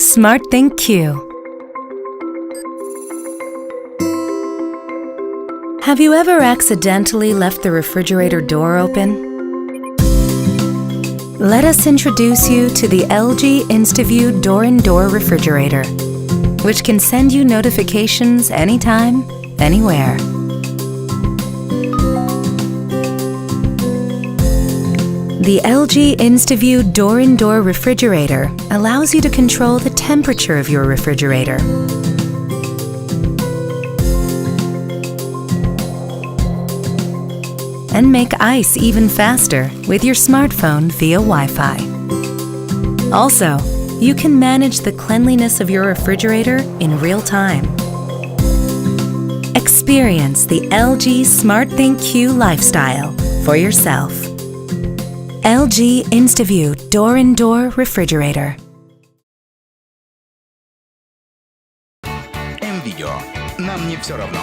SmartThinQ. Have you ever accidentally left the refrigerator door open? Let us introduce you to the LG InstaView door-in-door refrigerator, which can send you notifications anytime, anywhere. The LG InstaView door-in-door refrigerator allows you to control the temperature of your refrigerator. And make ice even faster with your smartphone via Wi-Fi. Also, you can manage the cleanliness of your refrigerator in real time. Experience the LG SmartThinQ lifestyle for yourself. LG InstaView door-in-door refrigerator. М.Видео. Нам не все равно.